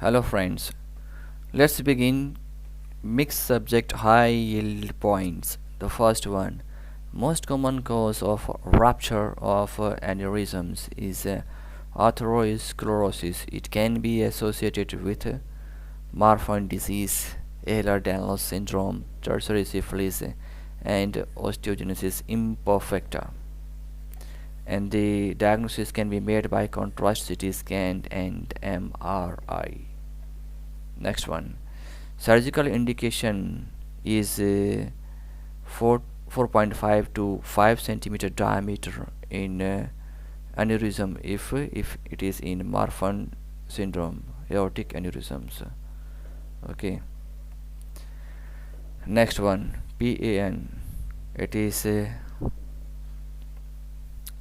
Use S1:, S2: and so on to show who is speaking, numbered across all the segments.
S1: Hello friends, let's begin. Mixed subject high yield points. The first one, most common cause of rupture of aneurysms is atherosclerosis. It can be associated with Marfan disease, Ehlers-Danlos syndrome, tertiary syphilis, and osteogenesis imperfecta. And the diagnosis can be made by contrast CT scan and MRI. Next one, surgical indication is 4.5 to 5 centimeter diameter in aneurysm if it is in Marfan syndrome, aortic aneurysms. Okay. Next one, PAN. It is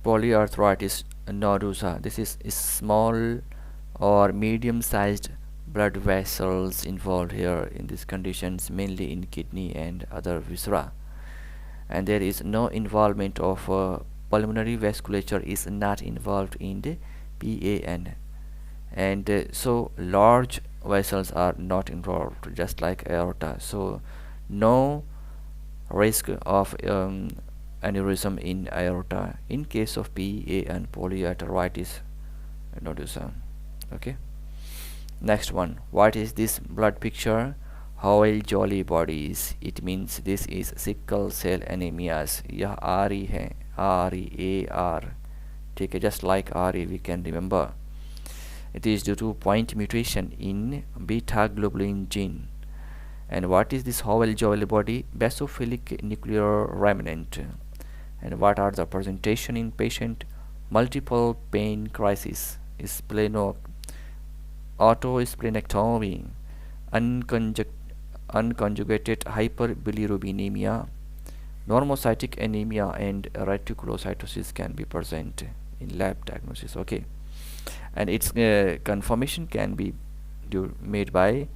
S1: polyarthritis nodosa. This is small or medium-sized blood vessels involved here in these conditions, mainly in kidney and other viscera. And there is no involvement of pulmonary vasculature is not involved in the PAN. And so large vessels are not involved, just like aorta. So no risk of aneurysm in aorta in case of PAN, polyarthritis nodosa. Okay. Next one, what is this blood picture? Howl jolly bodies. It means this is sickle cell anemias. यह RE है, REAR. ठीक है, just like RE we can remember. It is due to point mutation in beta globulin gene. And what is this Howl jolly body? Basophilic nuclear remnant. And what are the presentation in patient? Multiple pain crisis, autosplenectomy, unconjugated hyperbilirubinemia, normocytic anemia, and reticulocytosis can be present in lab diagnosis. Okay, and its confirmation can be made by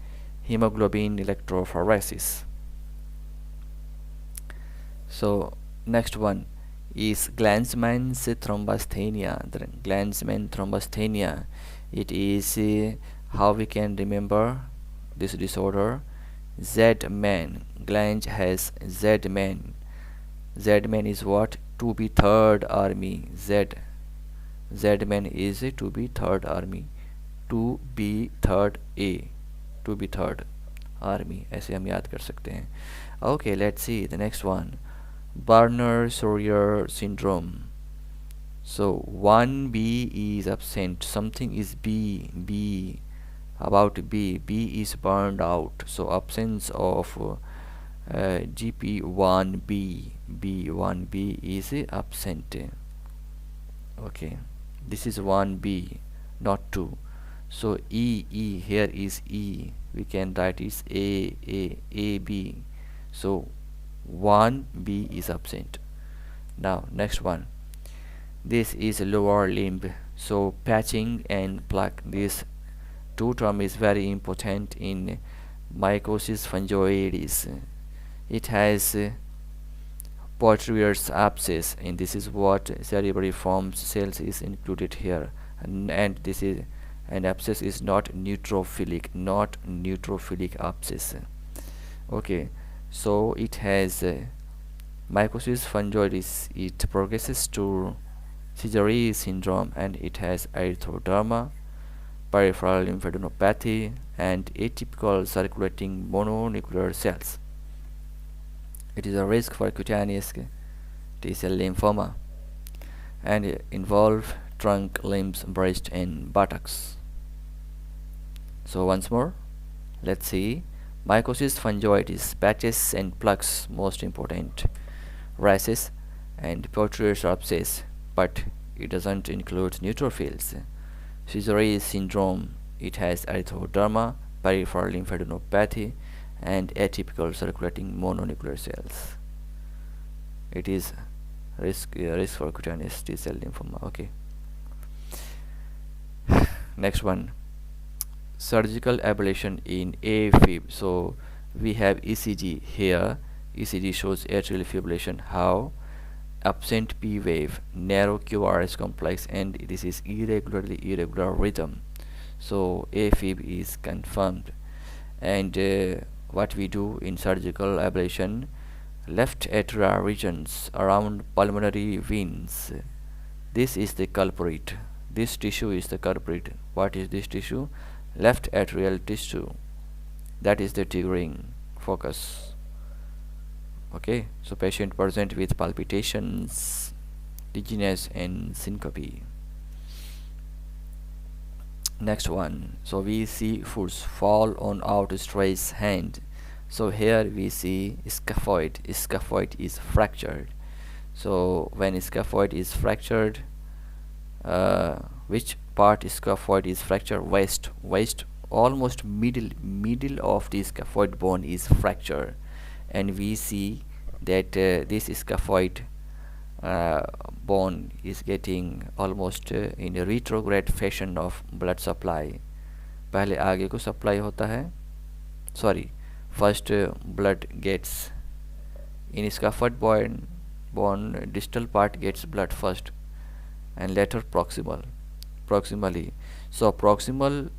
S1: hemoglobin electrophoresis. So next one is Glanzmann's thrombasthenia. The Glanzmann thrombasthenia, it is how we can remember this disorder. Z-man, Glanz has Z-man. Z-man is what? To be third army. Z-man is to be third army. To be third A, to be third army, ऐसे हम याद कर सकते हैं. Okay, let's see the next one. Sawyer syndrome. So 1B is absent. Something is B. About B is burned out. So absence of GP1B. B1B is absent. Okay, this is 1B, not 2. So E here is E. We can write is AB. So 1B is absent. Now next one, this is lower limb. So patching and plaque, this two term is very important in mycosis fungoides. It has Portier's abscess, and this is what cerebriform cells is included here, and this is an abscess is not neutrophilic abscess. Okay, so it has mycosis fungoides. It progresses to Sézary syndrome, and it has erythroderma, peripheral lymphadenopathy, and atypical circulating mononuclear cells. It is a risk for cutaneous T-cell lymphoma and involve trunk, limbs, breast, and buttocks. So once more, let's see. Mycosis fungoides, patches and plugs, most important, rashes and Portier's abscess, but it doesn't include neutrophils. Sézary syndrome, it has erythroderma, peripheral lymphadenopathy, and atypical circulating mononuclear cells. It is risk for cutaneous T-cell lymphoma. Okay. Next one, surgical ablation in AFib. So we have ECG here. ECG shows atrial fibrillation. How? Absent P wave, narrow QRS complex, and this is irregular rhythm. so AFib is confirmed. And what we do in surgical ablation, left atrial regions around pulmonary veins, this is the culprit. This tissue is the culprit. What is this tissue? Left atrial tissue. That is the triggering focus. Okay, so patient present with palpitations, dizziness and syncope. Next one, so we see foods fall on outstretched hand. So here we see scaphoid. Scaphoid is fractured. So when scaphoid is fractured, which part scaphoid is fractured? Waist, almost middle of the scaphoid bone is fractured, and we see that this scaphoid bone is getting almost in a retrograde fashion of blood supply. पहले आगे को supply होता है, sorry, first blood gets in scaphoid bone distal part gets blood first and later proximally. So proximal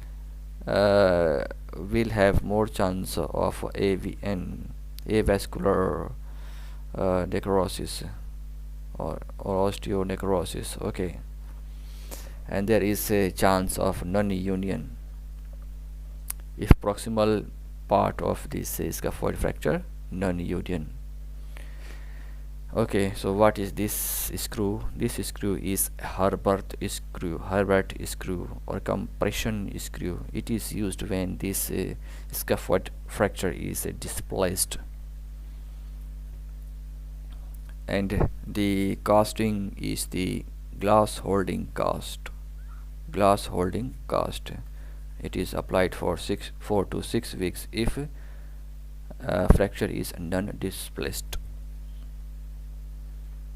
S1: will have more chance of AVN, avascular necrosis or osteonecrosis. Okay, and there is a chance of non-union if proximal part of this scaphoid fracture, non-union. Okay, so what is this screw? This screw is Herbert screw or compression screw. It is used when this scaphoid fracture is displaced. And the casting is the glass holding cast. It is applied for 4 to 6 weeks if fracture is non-displaced.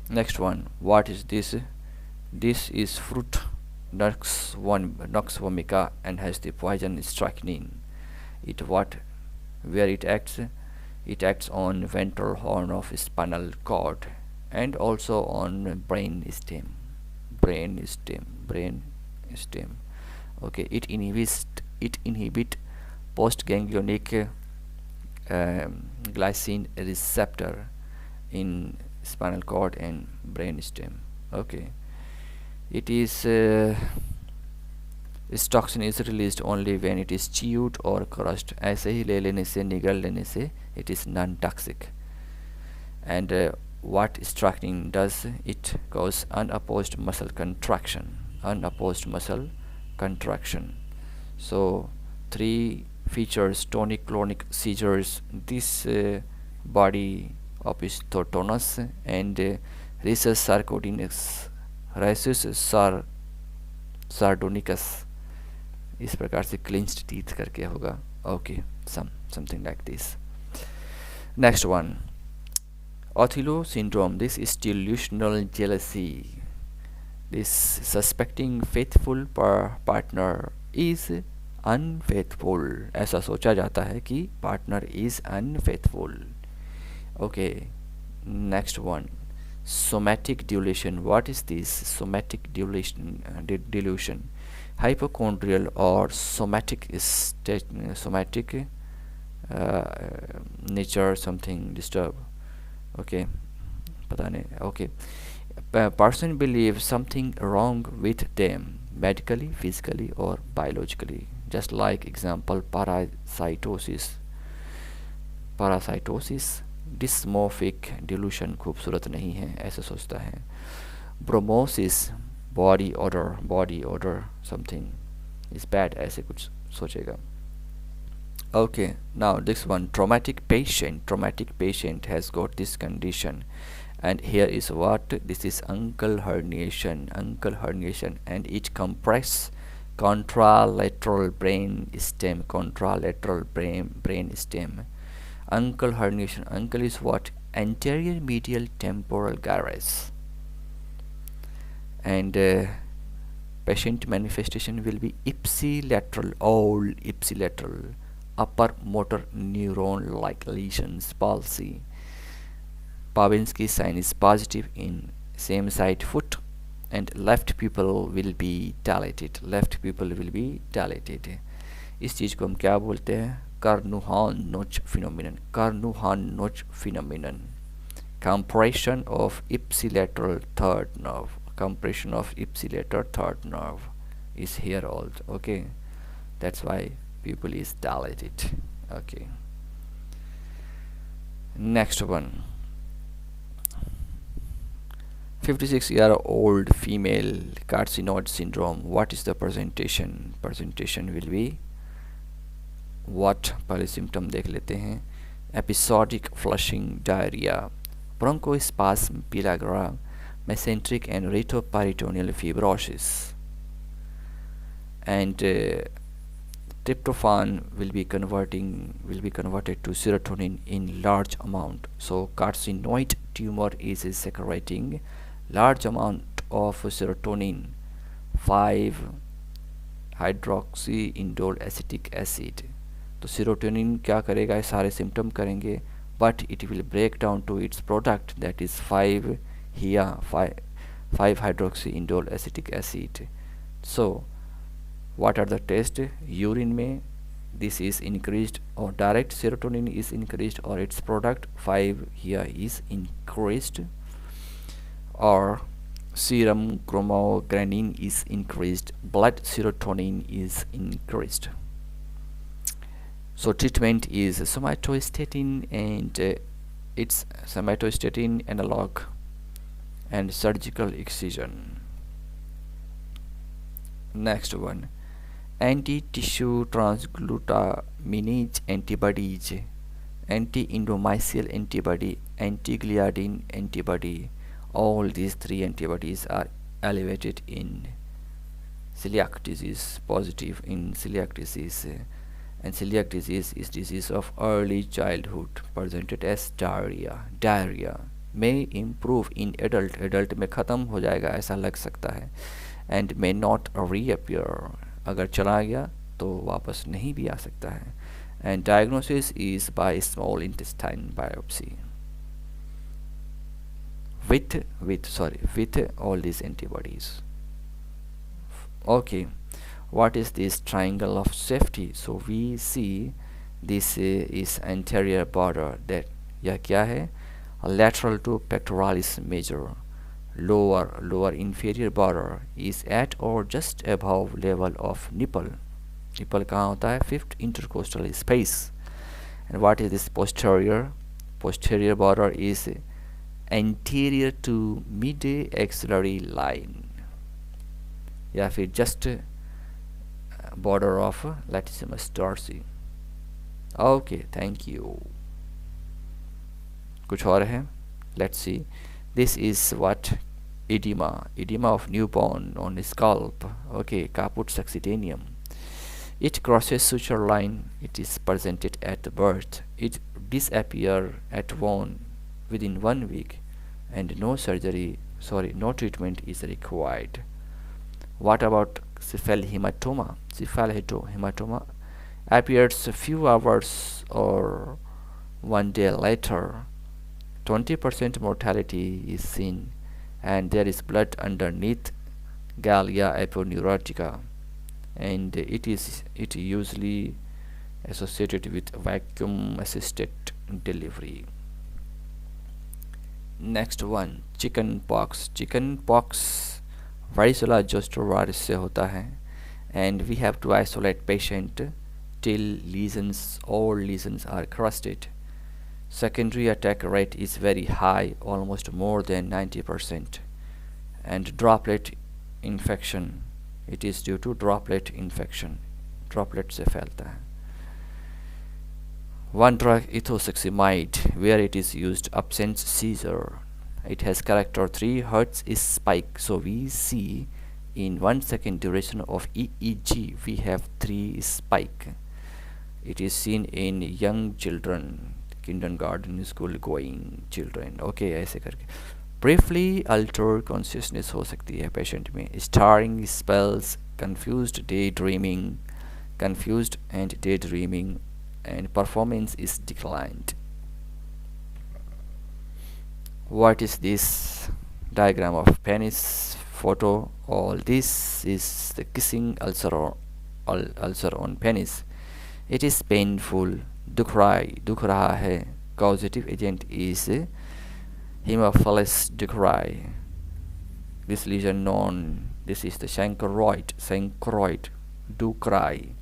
S1: Next one, what is this? This is fruit Nux vomica and has the poison strychnine. Where it acts? It acts on ventral horn of spinal cord and also on brain stem. Okay, it inhibit postganglionic glycine receptor in spinal cord and brain stem. Okay, it is इस toxin is released only when it is chewed or crushed. ऐसे ही ले लेने से, निगल लेने से it is non-toxic. And what strychnine does? It causes unopposed muscle contraction. So 3 features: tonic-clonic seizures, this body of tonus, and rhesus sardonicus. इस प्रकार से क्लिंच्ड टीथ करके होगा. Okay, something like this. Next one, Othello Syndrome. This is delusional jealousy. This suspecting faithful partner is unfaithful. ऐसा सोचा जाता है कि partner is unfaithful. Okay, next one, somatic delusion. What is this somatic delusion? Hypochondrial or somatic nature something disturbed. Okay, पता नहीं. Okay, person believes something wrong with them, medically, physically or biologically. Just like example, parasitosis. Dysmorphic delusion, खूबसूरत नहीं है ऐसा सोचता है. Bromosis, body odor something is bad ऐसे कुछ सोचेगा. Okay, now this one, traumatic patient has got this condition, and here is what this is: ankle herniation, and it compresses contralateral brain stem. Ankle herniation. Ankle is what? Anterior medial temporal gyrus. And patient manifestation will be ipsilateral, upper motor neuron like lesions, palsy. Pawinski sign is positive in same side foot and left pupil will be dilated. Left pupil will be dilated. इस चीज़ को हम क्या बोलते हैं? Carnuhan notch phenomenon. Carnuhan notch phenomenon. Compression of ipsilateral third nerve. Compression of ipsilateral third nerve is here also. Okay, that's why pupil is dilated. Okay, next one. 56-year-old female, Carcinoid syndrome. What is the presentation? Presentation will be what? पहले symptom देख लेते हैं. Episodic flushing diarrhea, bronchospasm, pellagra, mesenteric and retroperitoneal fibrosis, and tryptophan will be converted to serotonin in large amount. So carcinoid tumor is secreting large amount of serotonin, 5-hydroxyindole acetic acid. तो serotonin क्या करेगा? सारे symptom करेंगे, but it will break down to its product, that is 5-hydroxyindole acetic acid. So what are the tests? Urine में this is increased, or direct serotonin is increased, or its product 5 here is increased, or serum chromogranin is increased, blood serotonin is increased. So treatment is somatostatin and its somatostatin analog and surgical excision. Next one, anti-tissue transglutaminase antibodies, anti-endomysial antibody, anti-gliadin antibody. All these three antibodies are elevated in celiac disease, positive in celiac disease. And celiac disease is disease of early childhood, presented as diarrhea. Diarrhea may improve in adult. Adult में ख़त्म हो जाएगा ऐसा लग सकता है. And may not reappear. अगर चला गया तो वापस नहीं भी आ सकता है. And diagnosis is by small intestine biopsy. With all these antibodies. Okay, what is this triangle of safety? So we see this is anterior border. That यह क्या है? Lateral to pectoralis major. Lower inferior border is at or just above level of nipple. Nipple कहाँ होता है? 5th intercostal space. And what is this posterior? Posterior border is anterior to mid axillary line, या फिर just border of latissimus dorsi. Okay, thank you. कुछ और है? Let's see. This is what? Edema of newborn on scalp. Okay, caput succedaneum. It crosses suture line. It is presented at birth. It disappear at within 1 week, and no treatment is required. What about Cephalo Hematoma? Cephalo Hematoma appears a few hours or 1 day later. 20% mortality is seen, and there is blood underneath gallia aponeurotica, and it usually associated with vacuum assisted delivery. Next one, chicken pox. Chicken pox varicella zoster virus से होता है, and we have to isolate patient till all lesions are crusted. Secondary attack rate is very high, almost more than 90%, and droplet infection, it is due to droplet infection. Droplet से फैलता है. One drug, ethosuximide, where it is used, absent seizure. It has character 3 Hertz spike. So we see in 1 second duration of EEG we have 3 spike. It is seen in young children, kindergarten school going children. Okay, ऐसे करके. Briefly altered consciousness हो सकती है patient में. Starring spells, confused and daydreaming, and performance is declined. What is this? Diagram of penis photo. All this is the kissing ulcer on penis. It is painful. दुख रहा है. Causative agent is Hemophilus ducreyi. This lesion known, this is the chancroid ducreyi.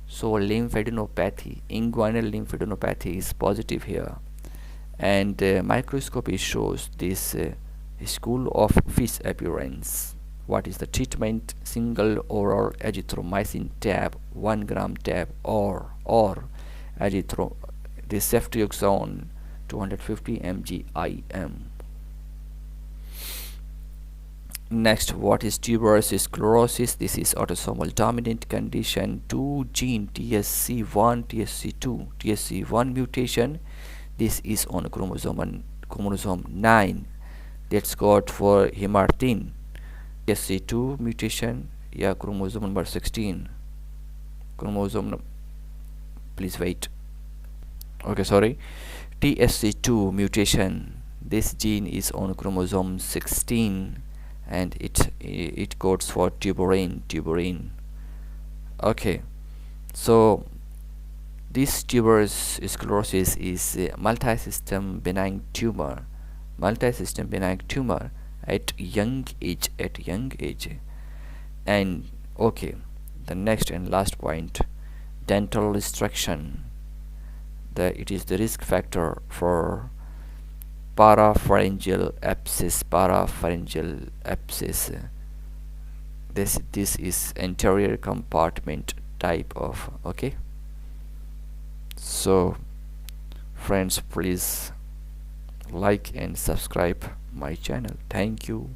S1: So lymphadenopathy, inguinal lymphadenopathy is positive here, and microscopy shows this school of fish appearance. What is the treatment? Single oral azithromycin tab, 1 gram tab, or this ceftriaxone 250 mg IM. Next, what is tuberous sclerosis? This is autosomal dominant condition. 2 gene TSC1, TSC1 mutation. This is on chromosome 9. That's code for hemartin. TSC2 mutation, yeah, chromosome number 16. Please wait. Okay, sorry. TSC2 mutation. This gene is on chromosome 16, and it codes for tuberine. Okay, so this tuberous sclerosis is a multi-system benign tumor at young age. And okay, the next and last point, dental destruction. It is the risk factor for parapharyngeal abscess. This is anterior compartment type of. Okay, so friends, please like and subscribe my channel. Thank you.